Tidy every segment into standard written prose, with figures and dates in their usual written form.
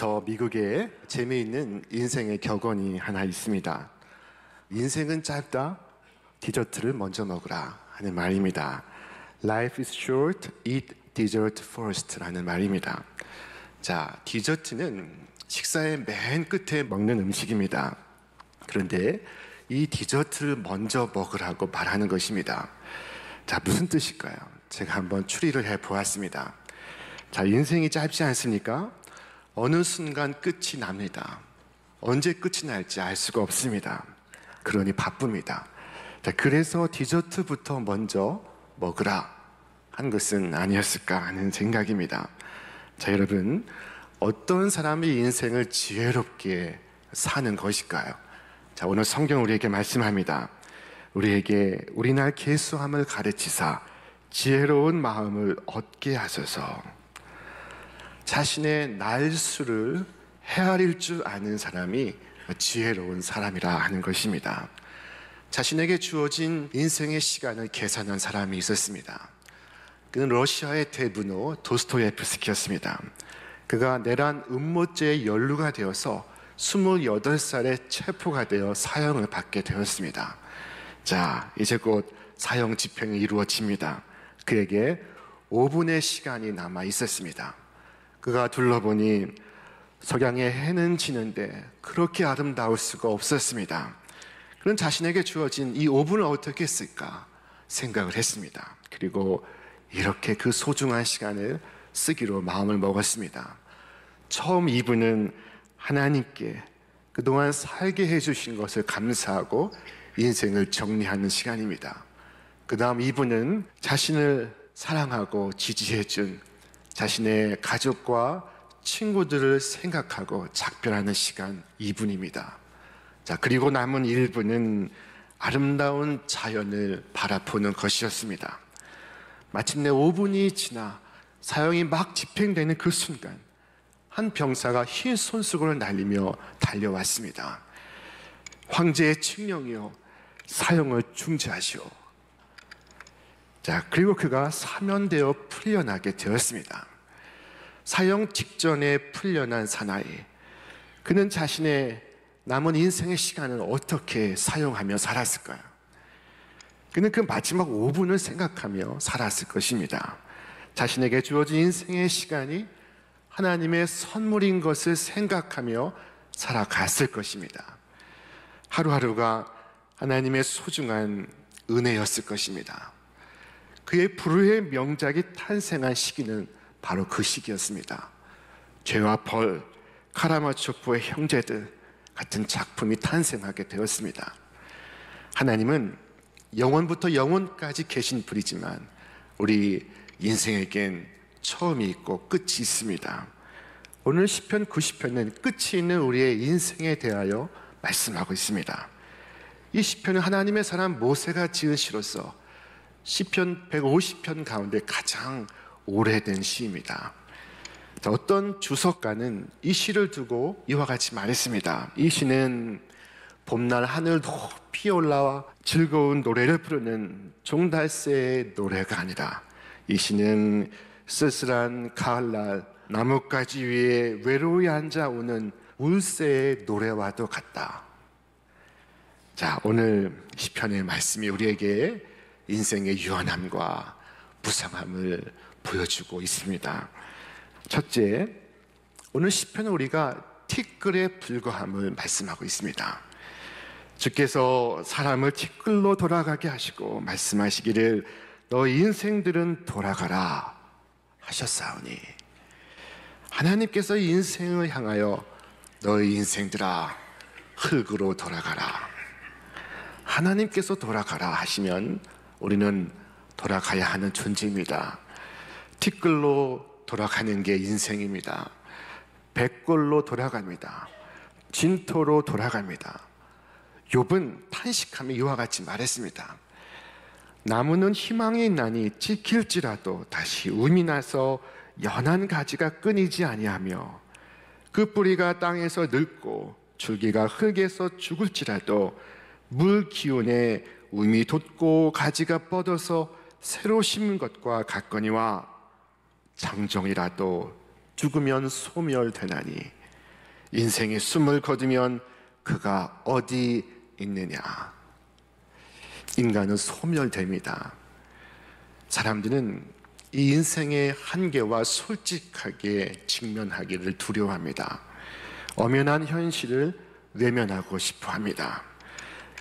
저 미국에 재미있는 인생의 격언이 하나 있습니다. 인생은 짧다, 디저트를 먼저 먹으라 하는 말입니다. Life is short, eat dessert first 라는 말입니다. 자, 디저트는 식사의 맨 끝에 먹는 음식입니다. 그런데 이 디저트를 먼저 먹으라고 말하는 것입니다. 자, 무슨 뜻일까요? 제가 한번 추리를 해보았습니다. 자, 인생이 짧지 않습니까? 어느 순간 끝이 납니다. 언제 끝이 날지 알 수가 없습니다. 그러니 바쁩니다. 자, 그래서 디저트부터 먼저 먹으라 한 것은 아니었을까 하는 생각입니다. 자, 여러분, 어떤 사람이 인생을 지혜롭게 사는 것일까요? 자, 오늘 성경 우리에게 말씀합니다. 우리에게 우리날 계수함을 가르치사 지혜로운 마음을 얻게 하소서. 자신의 날수를 헤아릴 줄 아는 사람이 지혜로운 사람이라 하는 것입니다. 자신에게 주어진 인생의 시간을 계산한 사람이 있었습니다. 그는 러시아의 대분호 도스토옙스키였습니다. 그가 내란 음모죄에 연루가 되어서 28살에 체포가 되어 사형을 받게 되었습니다. 자, 이제 곧 사형 집행이 이루어집니다. 그에게 5분의 시간이 남아 있었습니다. 그가 둘러보니 석양의 해는 지는데 그렇게 아름다울 수가 없었습니다. 그는 자신에게 주어진 이 5분을 어떻게 쓸까 생각을 했습니다. 그리고 이렇게 그 소중한 시간을 쓰기로 마음을 먹었습니다. 처음 2분은 하나님께 그동안 살게 해주신 것을 감사하고 인생을 정리하는 시간입니다. 그 다음 2분은 자신을 사랑하고 지지해준 자신의 가족과 친구들을 생각하고 작별하는 시간 2분입니다. 자, 그리고 남은 1분은 아름다운 자연을 바라보는 것이었습니다. 마침내 5분이 지나 사형이 막 집행되는 그 순간 한 병사가 흰 손수건을 날리며 달려왔습니다. 황제의 칙령이요, 사형을 중지하시오. 자, 그리고 그가 사면되어 풀려나게 되었습니다. 사형 직전에 풀려난 사나이, 그는 자신의 남은 인생의 시간을 어떻게 사용하며 살았을까요? 그는 그 마지막 5분을 생각하며 살았을 것입니다. 자신에게 주어진 인생의 시간이 하나님의 선물인 것을 생각하며 살아갔을 것입니다. 하루하루가 하나님의 소중한 은혜였을 것입니다. 그의 불후의 명작이 탄생한 시기는 바로 그 시기였습니다. 죄와 벌, 카라마초프의 형제들 같은 작품이 탄생하게 되었습니다. 하나님은 영원부터 영원까지 계신 분이지만 우리 인생에겐 처음이 있고 끝이 있습니다. 오늘 시편 90편은 끝이 있는 우리의 인생에 대하여 말씀하고 있습니다. 이 시편은 하나님의 사람 모세가 지은 시로서 시편 150편 가운데 가장 오래된 시입니다. 자, 어떤 주석가는 이 시를 두고 이와 같이 말했습니다. 이 시는 봄날 하늘 높이 올라와 즐거운 노래를 부르는 종달새의 노래가 아니라 이 시는 쓸쓸한 가을날 나뭇가지 위에 외로이 앉아 우는 울새의 노래와도 같다. 자, 오늘 시편의 말씀이 우리에게 인생의 유한함과 무상함을 보여주고 있습니다. 첫째, 오늘 시편은 우리가 티끌의 불과함을 말씀하고 있습니다. 주께서 사람을 티끌로 돌아가게 하시고 말씀하시기를 너 인생들은 돌아가라 하셨사오니, 하나님께서 인생을 향하여 너의 인생들아 흙으로 돌아가라, 하나님께서 돌아가라 하시면 우리는 돌아가야 하는 존재입니다. 티끌로 돌아가는 게 인생입니다. 백골로 돌아갑니다. 진토로 돌아갑니다. 욥은 탄식하며 이와 같이 말했습니다. 나무는 희망이 있나니 찍힐지라도 다시 움이 나서 연한 가지가 끊이지 아니하며 그 뿌리가 땅에서 늙고 줄기가 흙에서 죽을지라도 물 기운에 움이 돋고 가지가 뻗어서 새로 심은 것과 같거니와 장정이라도 죽으면 소멸되나니 인생의 숨을 거두면 그가 어디 있느냐. 인간은 소멸됩니다. 사람들은 이 인생의 한계와 솔직하게 직면하기를 두려워합니다. 엄연한 현실을 외면하고 싶어 합니다.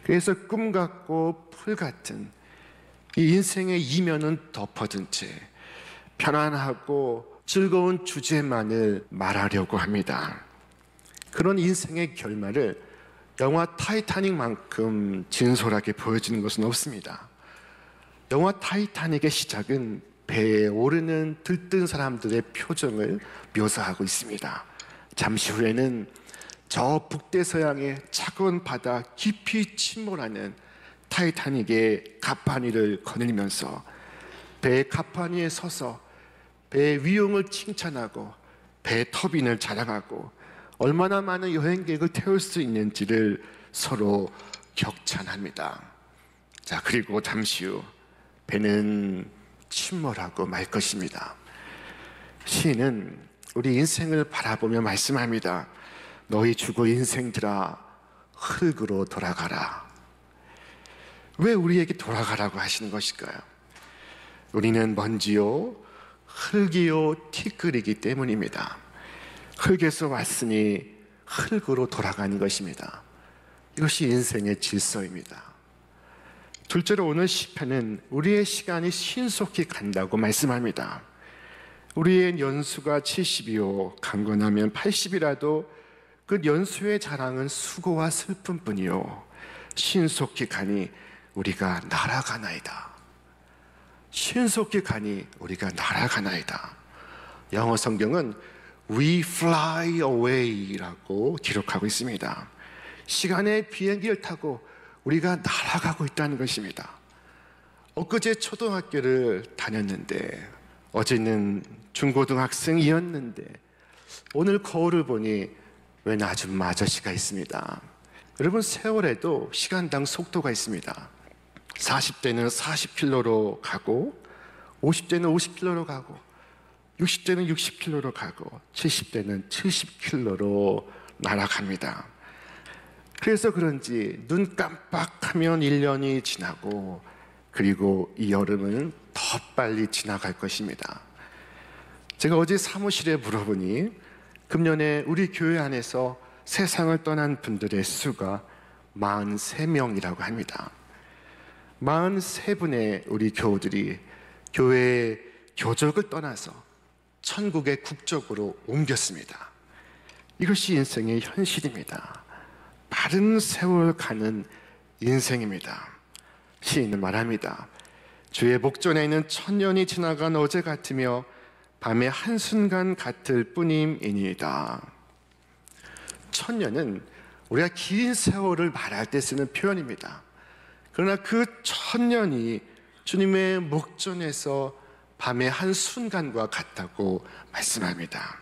그래서 꿈 같고 풀 같은 이 인생의 이면은 덮어둔 채 편안하고 즐거운 주제만을 말하려고 합니다. 그런 인생의 결말을 영화 타이타닉만큼 진솔하게 보여주는 것은 없습니다. 영화 타이타닉의 시작은 배에 오르는 들뜬 사람들의 표정을 묘사하고 있습니다. 잠시 후에는 저 북대서양의 차가운 바다 깊이 침몰하는 타이타닉의 갑판위를 거닐면서 배의 갑판위에 서서 배의 위용을 칭찬하고 배 터빈을 자랑하고 얼마나 많은 여행객을 태울 수 있는지를 서로 격찬합니다. 자, 그리고 잠시 후 배는 침몰하고 말 것입니다. 시인은 우리 인생을 바라보며 말씀합니다. 너희 죽어 인생들아 흙으로 돌아가라. 왜 우리에게 돌아가라고 하시는 것일까요? 우리는 먼지요 흙이요 티끌이기 때문입니다. 흙에서 왔으니 흙으로 돌아가는 것입니다. 이것이 인생의 질서입니다. 둘째로 오늘 시편은 우리의 시간이 신속히 간다고 말씀합니다. 우리의 연수가 70이요 강건하면 80이라도 그 연수의 자랑은 수고와 슬픔뿐이요 신속히 가니 우리가 날아가나이다. 신속히 가니 우리가 날아가나이다. 영어 성경은 We fly away라고 기록하고 있습니다. 시간의 비행기를 타고 우리가 날아가고 있다는 것입니다. 엊그제 초등학교를 다녔는데 어제는 중고등학생이었는데 오늘 거울을 보니 웬 아줌마 아저씨가 있습니다. 여러분, 세월에도 시간당 속도가 있습니다. 40대는 40km로 가고 50대는 50km로 가고 60대는 60km로 가고 70대는 70km로 날아갑니다. 그래서 그런지 눈 깜빡하면 1년이 지나고 그리고 이 여름은 더 빨리 지나갈 것입니다. 제가 어제 사무실에 물어보니 금년에 우리 교회 안에서 세상을 떠난 분들의 수가 43명이라고 합니다. 43분의 우리 교우들이 교회의 교적을 떠나서 천국의 국적으로 옮겼습니다. 이것이 인생의 현실입니다. 빠른 세월 가는 인생입니다. 시인은 말합니다. 주의 목전에 있는 1000년이 지나간 어제 같으며 밤의 한순간 같을 뿐임이니이다. 1000년은 우리가 긴 세월을 말할 때 쓰는 표현입니다. 그러나 그 1000년이 주님의 목전에서 밤의 한순간과 같다고 말씀합니다.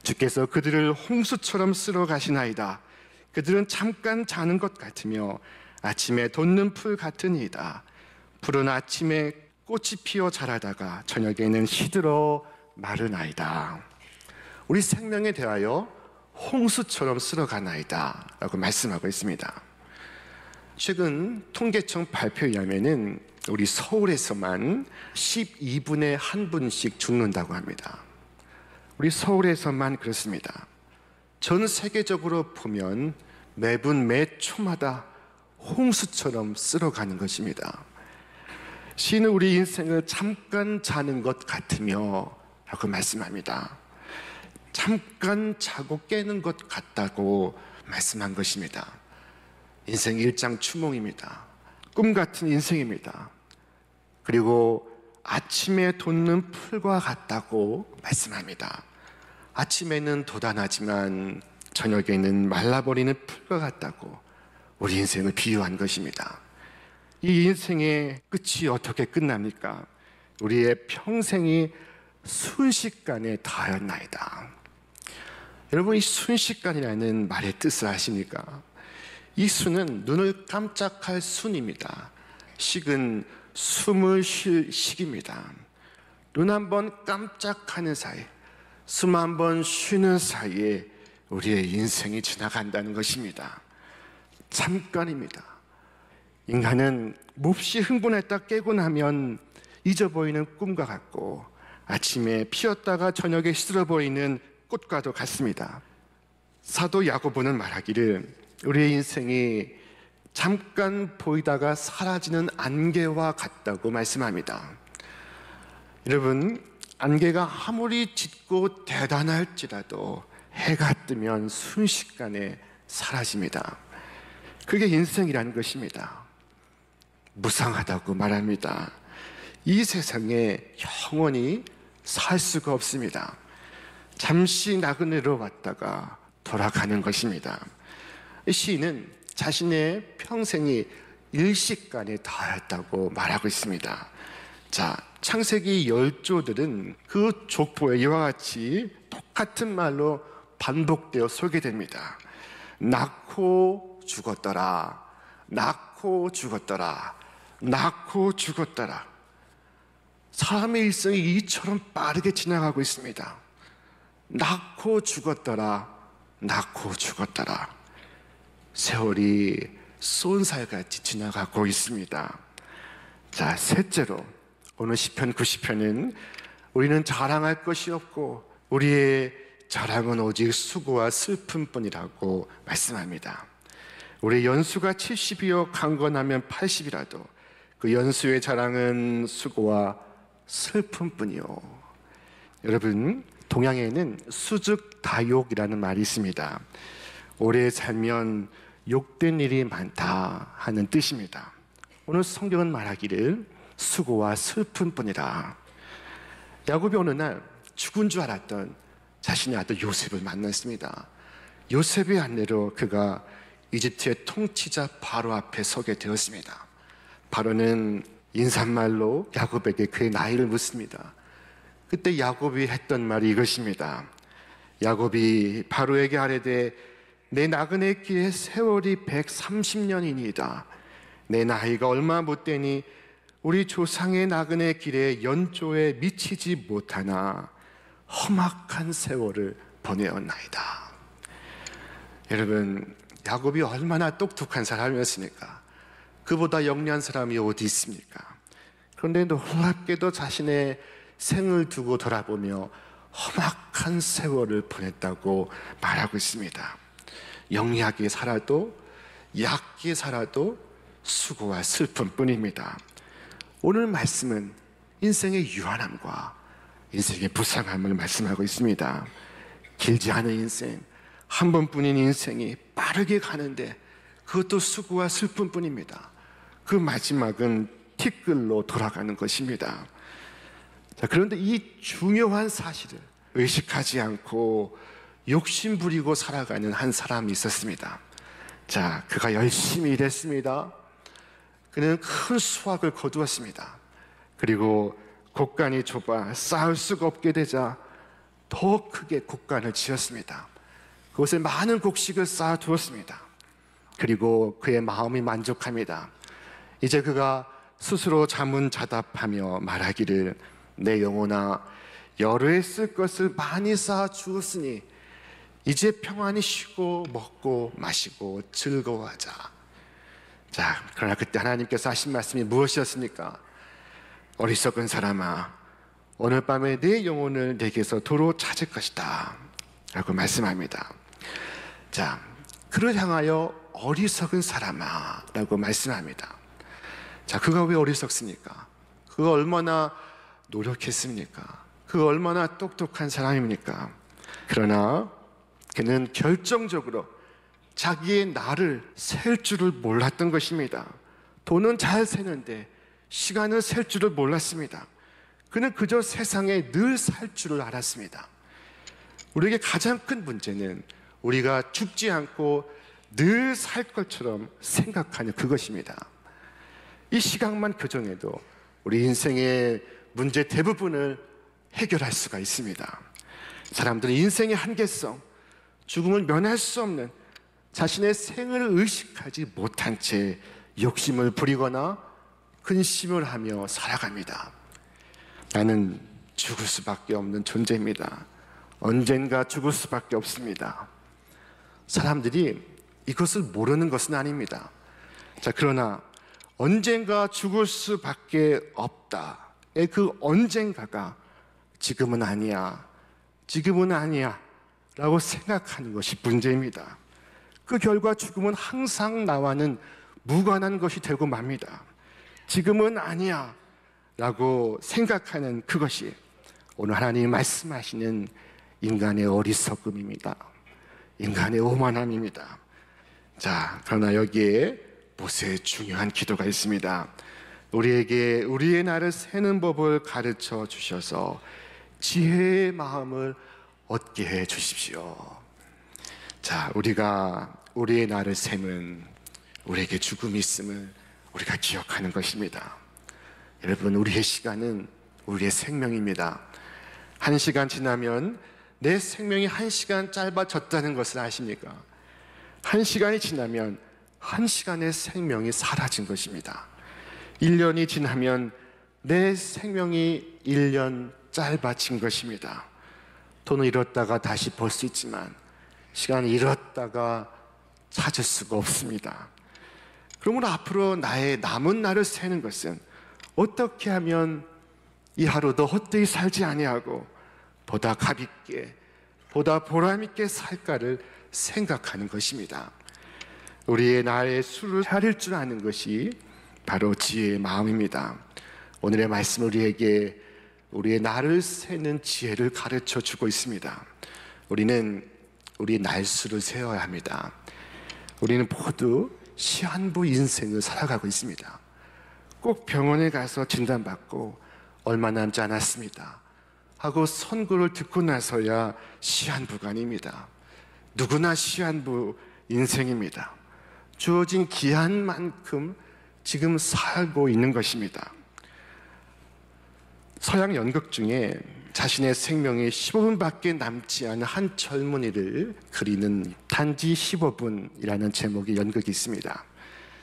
주께서 그들을 홍수처럼 쓸어 가시나이다. 그들은 잠깐 자는 것 같으며 아침에 돋는 풀 같으니이다. 푸른 아침에 꽃이 피어 자라다가 저녁에는 시들어 마르나이다. 우리 생명에 대하여 홍수처럼 쓸어가나이다 라고 말씀하고 있습니다. 최근 통계청 발표에 의하면 우리 서울에서만 12분에 1분씩 죽는다고 합니다. 우리 서울에서만 그렇습니다. 전 세계적으로 보면 매분 매 초마다 홍수처럼 쓸어가는 것입니다. 시인은 우리 인생을 잠깐 자는 것 같으며 라고 말씀합니다. 잠깐 자고 깨는 것 같다고 말씀한 것입니다. 인생 일장추몽입니다. 꿈 같은 인생입니다. 그리고 아침에 돋는 풀과 같다고 말씀합니다. 아침에는 돋아나지만 저녁에는 말라버리는 풀과 같다고 우리 인생을 비유한 것입니다. 이 인생의 끝이 어떻게 끝납니까? 우리의 평생이 순식간에 다하였나이다. 여러분, 이 순식간이라는 말의 뜻을 아십니까? 이 순은 눈을 깜짝할 순입니다. 식은 숨을 쉴 식입니다. 눈 한 번 깜짝하는 사이, 숨 한 번 쉬는 사이에 우리의 인생이 지나간다는 것입니다. 잠깐입니다. 인간은 몹시 흥분했다 깨고 나면 잊어 보이는 꿈과 같고 아침에 피었다가 저녁에 시들어 보이는 꽃과도 같습니다. 사도 야고보는 말하기를 우리의 인생이 잠깐 보이다가 사라지는 안개와 같다고 말씀합니다. 여러분, 안개가 아무리 짙고 대단할지라도 해가 뜨면 순식간에 사라집니다. 그게 인생이라는 것입니다. 무상하다고 말합니다. 이 세상에 영원히 살 수가 없습니다. 잠시 나그네로 왔다가 돌아가는 것입니다. 시인은 자신의 평생이 일시간에 다했다고 말하고 있습니다. 자, 창세기 10조들은 그 족보에 이와 같이 똑같은 말로 반복되어 소개됩니다. 낳고 죽었더라, 낳고 죽었더라, 낳고 죽었더라. 사람의 일생이 이처럼 빠르게 지나가고 있습니다. 낳고 죽었더라, 낳고 죽었더라. 세월이 쏜살같이 지나가고 있습니다. 자, 셋째로 오늘 시편 90편은 우리는 자랑할 것이 없고 우리의 자랑은 오직 수고와 슬픔뿐이라고 말씀합니다. 우리 연수가 70이요 강건하면 80이라도 그 연수의 자랑은 수고와 슬픔뿐이요. 여러분, 동양에는 수즉다욕이라는 말이 있습니다. 오래 살면 욕된 일이 많다 하는 뜻입니다. 오늘 성경은 말하기를 수고와 슬픔뿐이라. 야곱이 어느 날 죽은 줄 알았던 자신의 아들 요셉을 만났습니다. 요셉의 안내로 그가 이집트의 통치자 바로 앞에 서게 되었습니다. 바로는 인사말로 야곱에게 그의 나이를 묻습니다. 그때 야곱이 했던 말이 이것입니다. 야곱이 바로에게 아뢰되 내 나그네 길의 세월이 130년이니이다. 내 나이가 얼마 못되니 우리 조상의 나그네 길에 연조에 미치지 못하나 험악한 세월을 보내었나이다. 여러분, 야곱이 얼마나 똑똑한 사람이었습니까? 그보다 영리한 사람이 어디 있습니까? 그런데 놀랍게도 자신의 생을 두고 돌아보며 험악한 세월을 보냈다고 말하고 있습니다. 영리하게 살아도 얕게 살아도 수고와 슬픔뿐입니다. 오늘 말씀은 인생의 유한함과 인생의 불쌍함을 말씀하고 있습니다. 길지 않은 인생, 한 번뿐인 인생이 빠르게 가는데 그것도 수고와 슬픔뿐입니다. 그 마지막은 티끌로 돌아가는 것입니다. 자, 그런데 이 중요한 사실을 의식하지 않고 욕심 부리고 살아가는 한 사람이 있었습니다. 자, 그가 열심히 일했습니다. 그는 큰 수확을 거두었습니다. 그리고 곡간이 좁아 쌓을 수가 없게 되자 더 크게 곡간을 지었습니다. 그곳에 많은 곡식을 쌓아두었습니다. 그리고 그의 마음이 만족합니다. 이제 그가 스스로 자문자답하며 말하기를 내 영혼아 여러에 쓸 것을 많이 쌓아 주었으니 이제 평안히 쉬고 먹고 마시고 즐거워하자. 자, 그러나 그때 하나님께서 하신 말씀이 무엇이었습니까? 어리석은 사람아, 오늘 밤에 내 영혼을 내게서 도로 찾을 것이다 라고 말씀합니다. 자, 그를 향하여 어리석은 사람아 라고 말씀합니다. 자, 그가 왜 어리석습니까? 그가 얼마나 노력했습니까? 그가 얼마나 똑똑한 사람입니까? 그러나 그는 결정적으로 자기의 날을 셀 줄을 몰랐던 것입니다. 돈은 잘 세는데 시간을 셀 줄을 몰랐습니다. 그는 그저 세상에 늘 살 줄을 알았습니다. 우리에게 가장 큰 문제는 우리가 죽지 않고 늘 살 것처럼 생각하는 그것입니다. 이 시각만 교정해도 우리 인생의 문제 대부분을 해결할 수가 있습니다. 사람들은 인생의 한계성, 죽음을 면할 수 없는 자신의 생을 의식하지 못한 채 욕심을 부리거나 근심을 하며 살아갑니다. 나는 죽을 수밖에 없는 존재입니다. 언젠가 죽을 수밖에 없습니다. 사람들이 이것을 모르는 것은 아닙니다. 자, 그러나 언젠가 죽을 수밖에 없다의 그 언젠가가 지금은 아니야, 지금은 아니야 라고 생각하는 것이 문제입니다. 그 결과 죽음은 항상 나와는 무관한 것이 되고 맙니다. 지금은 아니야 라고 생각하는 그것이 오늘 하나님이 말씀하시는 인간의 어리석음입니다. 인간의 오만함입니다. 자, 그러나 여기에 모세의 중요한 기도가 있습니다. 우리에게 우리의 날을 세는 법을 가르쳐 주셔서 지혜의 마음을 얻게 해 주십시오. 자, 우리가 우리의 날을 세면 우리에게 죽음이 있음을 우리가 기억하는 것입니다. 여러분, 우리의 시간은 우리의 생명입니다. 1시간 지나면 내 생명이 1시간 짧아졌다는 것을 아십니까? 1시간이 지나면 1시간의 생명이 사라진 것입니다. 1년이 지나면 내 생명이 1년 짧아진 것입니다. 돈을 잃었다가 다시 벌 수 있지만 시간을 잃었다가 찾을 수가 없습니다. 그러므로 앞으로 나의 남은 날을 세는 것은 어떻게 하면 이 하루도 헛되이 살지 아니하고 보다 가볍게, 보다 보람있게 살까를 생각하는 것입니다. 우리의 나의 수를 차릴 줄 아는 것이 바로 지혜의 마음입니다. 오늘의 말씀 우리에게 우리의 날을 세는 지혜를 가르쳐 주고 있습니다. 우리는 우리의 날수를 세어야 합니다. 우리는 모두 시한부 인생을 살아가고 있습니다. 꼭 병원에 가서 진단받고 얼마 남지 않았습니다 하고 선고를 듣고 나서야 시한부가 아닙니다. 누구나 시한부 인생입니다. 주어진 기한만큼 지금 살고 있는 것입니다. 서양 연극 중에 자신의 생명이 15분밖에 남지 않은 한 젊은이를 그리는 단지 15분이라는 제목의 연극이 있습니다.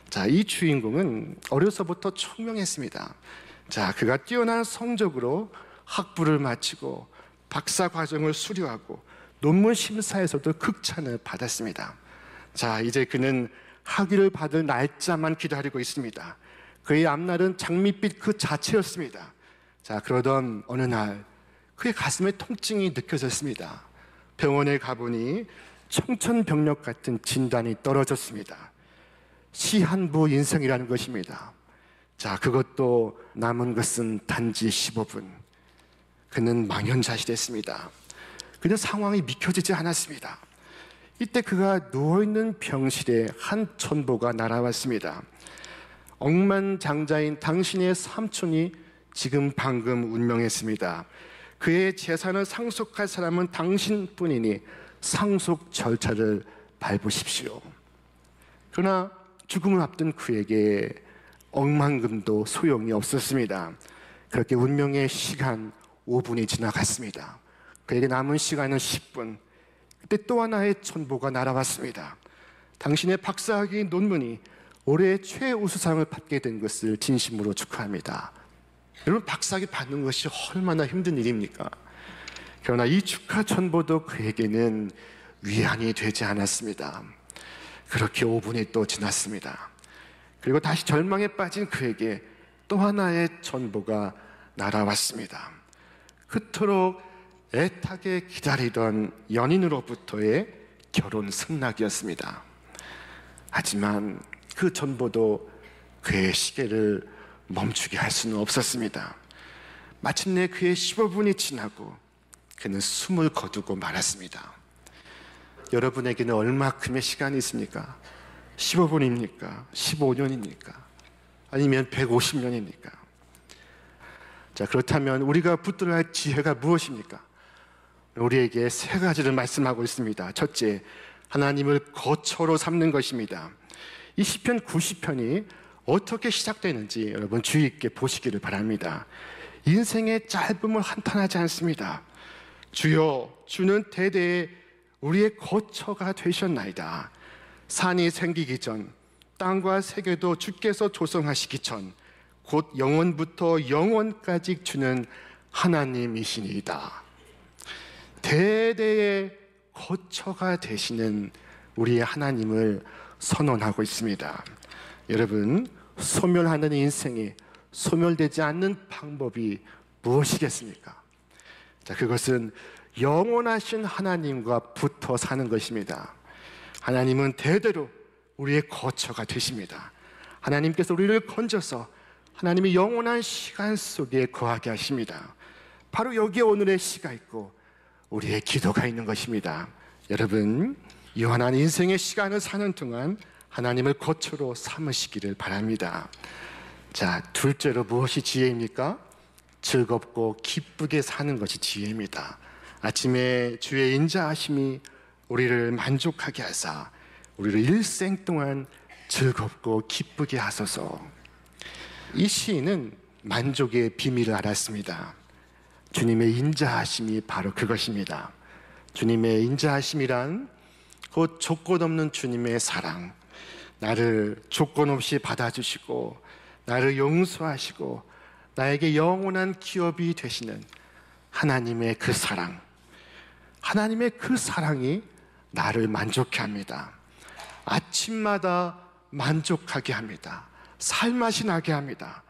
자, 이 주인공은 어려서부터 총명했습니다. 자, 그가 뛰어난 성적으로 학부를 마치고 박사 과정을 수료하고 논문 심사에서도 극찬을 받았습니다. 자, 이제 그는 학위를 받을 날짜만 기다리고 있습니다. 그의 앞날은 장밋빛 그 자체였습니다. 자, 그러던 어느 날 그의 가슴에 통증이 느껴졌습니다. 병원에 가보니 청천벽력 같은 진단이 떨어졌습니다. 시한부 인생이라는 것입니다. 자, 그것도 남은 것은 단지 15분. 그는 망연자실했습니다. 그는 상황이 믿겨지지 않았습니다. 이때 그가 누워있는 병실에 한 촌보가 날아왔습니다. 억만장자인 당신의 삼촌이 지금 방금 운명했습니다. 그의 재산을 상속할 사람은 당신뿐이니 상속 절차를 밟으십시오. 그러나 죽음을 앞둔 그에게 억만금도 소용이 없었습니다. 그렇게 운명의 시간 5분이 지나갔습니다. 그에게 남은 시간은 10분. 그때 또 하나의 촌보가 날아왔습니다. 당신의 박사학위 논문이 올해 최우수상을 받게 된 것을 진심으로 축하합니다. 여러분, 박사학위 받는 것이 얼마나 힘든 일입니까? 그러나 이 축하 촌보도 그에게는 위안이 되지 않았습니다. 그렇게 5분이 또 지났습니다. 그리고 다시 절망에 빠진 그에게 또 하나의 촌보가 날아왔습니다. 그토록 애타게 기다리던 연인으로부터의 결혼 승낙이었습니다. 하지만 그 촌보도 그의 시계를 멈추게 할 수는 없었습니다. 마침내 그의 15분이 지나고 그는 숨을 거두고 말았습니다. 여러분에게는 얼마큼의 시간이 있습니까? 15분입니까? 15년입니까? 아니면 150년입니까? 자, 그렇다면 우리가 붙들어야 할 지혜가 무엇입니까? 우리에게 세 가지를 말씀하고 있습니다. 첫째, 하나님을 거처로 삼는 것입니다. 이 시편 90편이 어떻게 시작되는지 여러분 주의 있게 보시기를 바랍니다. 인생의 짧음을 한탄하지 않습니다. 주여, 주는 대대에 우리의 거처가 되셨나이다. 산이 생기기 전, 땅과 세계도 주께서 조성하시기 전, 곧 영원부터 영원까지 주는 하나님이시니이다. 대대의 거처가 되시는 우리의 하나님을 선언하고 있습니다. 여러분, 소멸하는 인생이 소멸되지 않는 방법이 무엇이겠습니까? 자, 그것은 영원하신 하나님과 붙어 사는 것입니다. 하나님은 대대로 우리의 거처가 되십니다. 하나님께서 우리를 건져서 하나님의 영원한 시간 속에 거하게 하십니다. 바로 여기에 오늘의 시가 있고 우리의 기도가 있는 것입니다. 여러분, 유한한 인생의 시간을 사는 동안 하나님을 거처로 삼으시기를 바랍니다. 자, 둘째로 무엇이 지혜입니까? 즐겁고 기쁘게 사는 것이 지혜입니다. 아침에 주의 인자하심이 우리를 만족하게 하사 우리를 일생 동안 즐겁고 기쁘게 하소서. 이 시인은 만족의 비밀을 알았습니다. 주님의 인자하심이 바로 그것입니다. 주님의 인자하심이란 곧 조건 없는 주님의 사랑, 나를 조건 없이 받아주시고 나를 용서하시고 나에게 영원한 기업이 되시는 하나님의 그 사랑, 하나님의 그 사랑이 나를 만족해 합니다. 아침마다 만족하게 합니다. 살맛이 나게 합니다.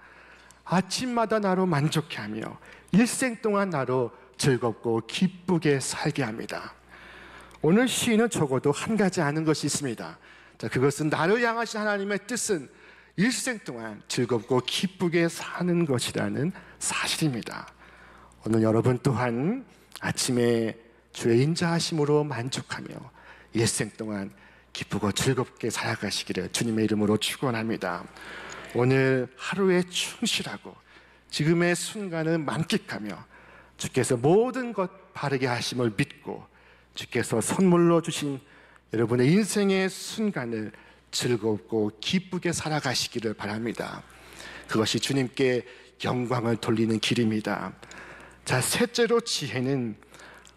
아침마다 나로 만족해 하며 일생 동안 나로 즐겁고 기쁘게 살게 합니다. 오늘 시인은 적어도 한 가지 아는 것이 있습니다. 자, 그것은 나를 향하신 하나님의 뜻은 일생 동안 즐겁고 기쁘게 사는 것이라는 사실입니다. 오늘 여러분 또한 아침에 주의 인자하심으로 만족하며 일생 동안 기쁘고 즐겁게 살아가시기를 주님의 이름으로 축원합니다. 오늘 하루에 충실하고 지금의 순간을 만끽하며 주께서 모든 것 바르게 하심을 믿고 주께서 선물로 주신 여러분의 인생의 순간을 즐겁고 기쁘게 살아가시기를 바랍니다. 그것이 주님께 영광을 돌리는 길입니다. 자, 셋째로 지혜는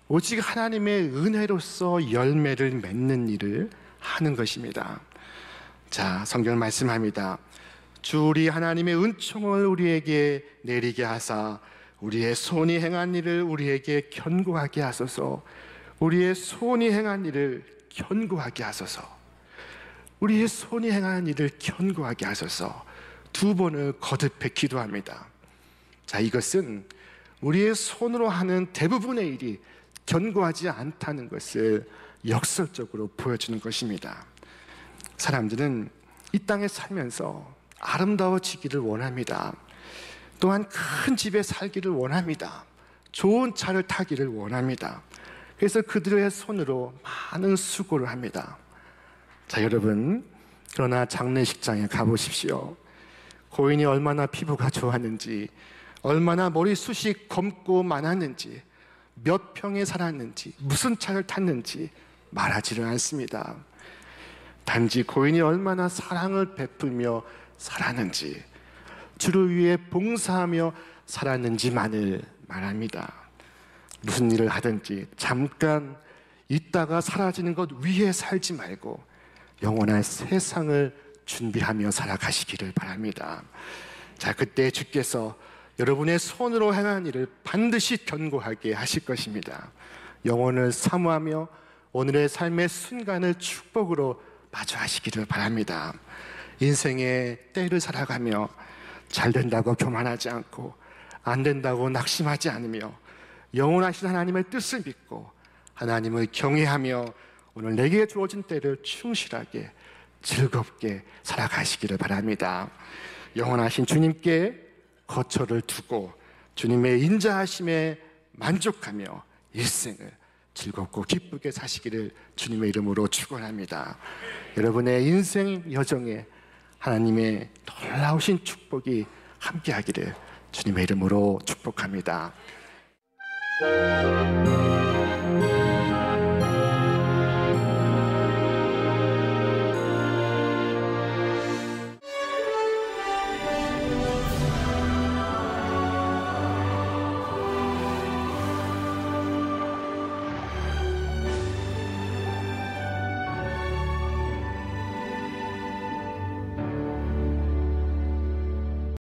오직 하나님의 은혜로서 열매를 맺는 일을 하는 것입니다. 자, 성경 말씀합니다. 주 우리 하나님의 은총을 우리에게 내리게 하사 우리의 손이 행한 일을 우리에게 견고하게 하소서. 우리의 손이 행한 일을 견고하게 하소서. 우리의 손이 행한 일을 견고하게 하소서. 두 번을 거듭해 기도합니다. 자, 이것은 우리의 손으로 하는 대부분의 일이 견고하지 않다는 것을 역설적으로 보여주는 것입니다. 사람들은 이 땅에 살면서 아름다워지기를 원합니다. 또한 큰 집에 살기를 원합니다. 좋은 차를 타기를 원합니다. 그래서 그들의 손으로 많은 수고를 합니다. 자, 여러분, 그러나 장례식장에 가보십시오. 고인이 얼마나 피부가 좋았는지, 얼마나 머리숱이 검고 많았는지, 몇 평에 살았는지, 무슨 차를 탔는지 말하지를 않습니다. 단지 고인이 얼마나 사랑을 베풀며 살았는지, 주를 위해 봉사하며 살았는지만을 말합니다. 무슨 일을 하든지 잠깐 있다가 사라지는 것 위해 살지 말고 영원한 세상을 준비하며 살아가시기를 바랍니다. 자, 그때 주께서 여러분의 손으로 행한 일을 반드시 견고하게 하실 것입니다. 영혼을 사모하며 오늘의 삶의 순간을 축복으로 마주하시기를 바랍니다. 인생의 때를 살아가며 잘 된다고 교만하지 않고 안 된다고 낙심하지 않으며 영원하신 하나님의 뜻을 믿고 하나님을 경외하며 오늘 내게 주어진 때를 충실하게 즐겁게 살아가시기를 바랍니다. 영원하신 주님께 거처를 두고 주님의 인자하심에 만족하며 일생을 즐겁고 기쁘게 사시기를 주님의 이름으로 축원합니다. 여러분의 인생 여정에 하나님의 놀라우신 축복이 함께하기를 주님의 이름으로 축복합니다.